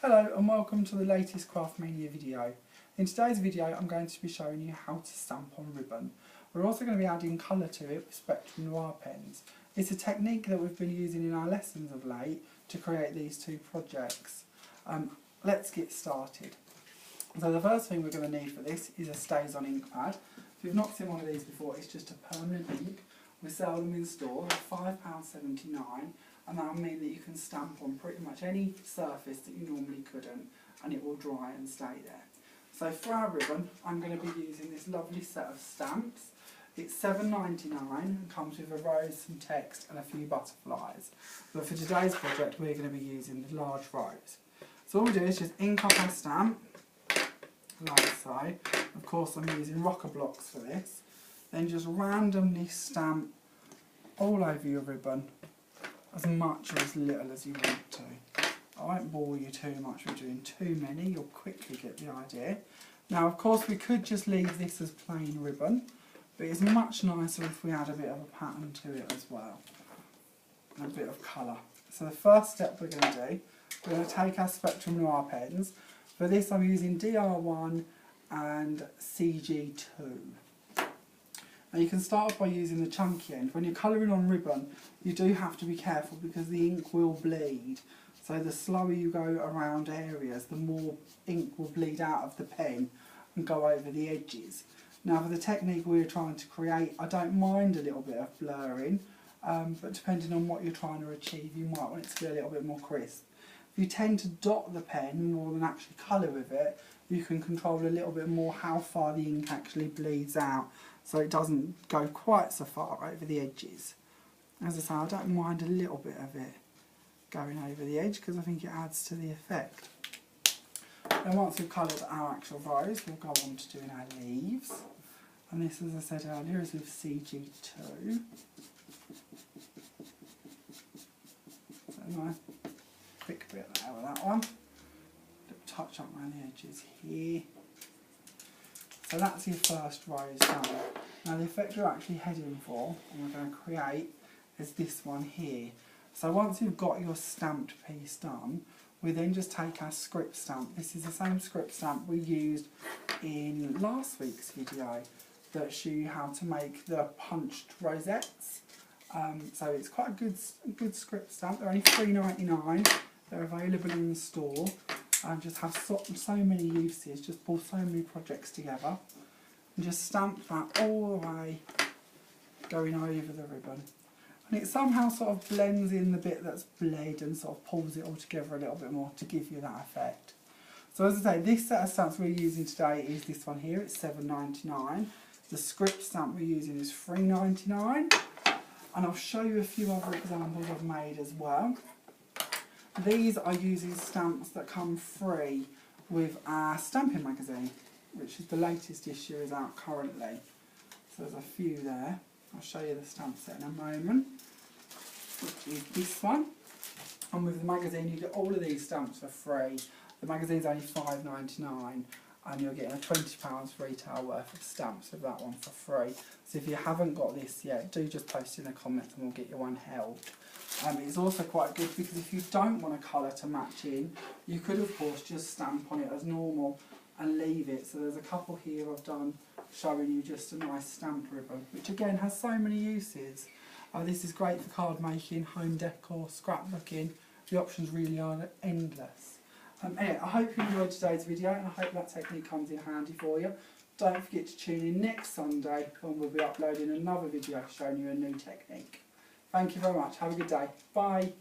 Hello and welcome to the latest Craftmania video. In today's video I'm going to be showing you how to stamp on ribbon. We're also going to be adding colour to it with Spectrum Noir pens. It's a technique that we've been using in our lessons of late to create these two projects. Let's get started. So the first thing we're going to need for this is a Stays On ink pad. If you've not seen one of these before, it's just a permanent ink. We sell them in store, they're £5.79, and that'll mean that you can stamp on pretty much any surface that you normally couldn't, and it will dry and stay there. So for our ribbon, I'm going to be using this lovely set of stamps. It's £7.99 and comes with a rose, some text and a few butterflies. But for today's project we're going to be using the large rose. So all we do is just ink up our stamp, like so. Of course I'm using rocker blocks for this. Then just randomly stamp all over your ribbon, as much or as little as you want to. I won't bore you too much with doing too many, you'll quickly get the idea. Now of course we could just leave this as plain ribbon, but it's much nicer if we add a bit of a pattern to it as well, and a bit of colour. So the first step we're going to do, we're going to take our Spectrum Noir pens. For this I'm using DR1 and CG2. Now you can start off by using the chunky end. When you're colouring on ribbon, you do have to be careful because the ink will bleed. So the slower you go around areas, the more ink will bleed out of the pen and go over the edges. Now for the technique we're trying to create, I don't mind a little bit of blurring, but depending on what you're trying to achieve, you might want it to be a little bit more crisp. If you tend to dot the pen more than actually colour with it, you can control a little bit more how far the ink actually bleeds out, so it doesn't go quite so far over the edges. As I say, I don't mind a little bit of it going over the edge because I think it adds to the effect. Then once we've coloured our actual rose, we'll go on to doing our leaves. And this, as I said earlier, is with CG2. So nice quick bit there with that one. Touch up around the edges here. So that's your first rose done. Now the effect we're actually heading for, and we're going to create, is this one here. So once you've got your stamped piece done, we then just take our script stamp. This is the same script stamp we used in last week's video that show you how to make the punched rosettes. So it's quite a good script stamp. They're only £3.99. They're available in the store. And just have so many uses, just pull so many projects together and just stamp that all the way going over the ribbon, and it somehow sort of blends in the bit that's bled and sort of pulls it all together a little bit more to give you that effect. So as I say, this set of stamps we're using today is this one here, it's £7.99. The script stamp we're using is £3.99, and I'll show you a few other examples I've made as well. These are using stamps that come free with our stamping magazine, which is the latest issue is out currently. So there's a few there. I'll show you the stamp set in a moment, which is this one. And with the magazine you get all of these stamps for free. The magazine's only £5.99 and you're getting a £20 retail worth of stamps with that one for free. So if you haven't got this yet, do just post in the comments and we'll get you one held. It's also quite good because if you don't want a colour to match in, you could of course just stamp on it as normal and leave it. So there's a couple here I've done showing you just a nice stamp ribbon, which again has so many uses. This is great for card making, home decor, scrapbooking. The options really are endless. Anyway, I hope you enjoyed today's video and I hope that technique comes in handy for you. Don't forget to tune in next Sunday when we'll be uploading another video showing you a new technique. Thank you very much. Have a good day. Bye.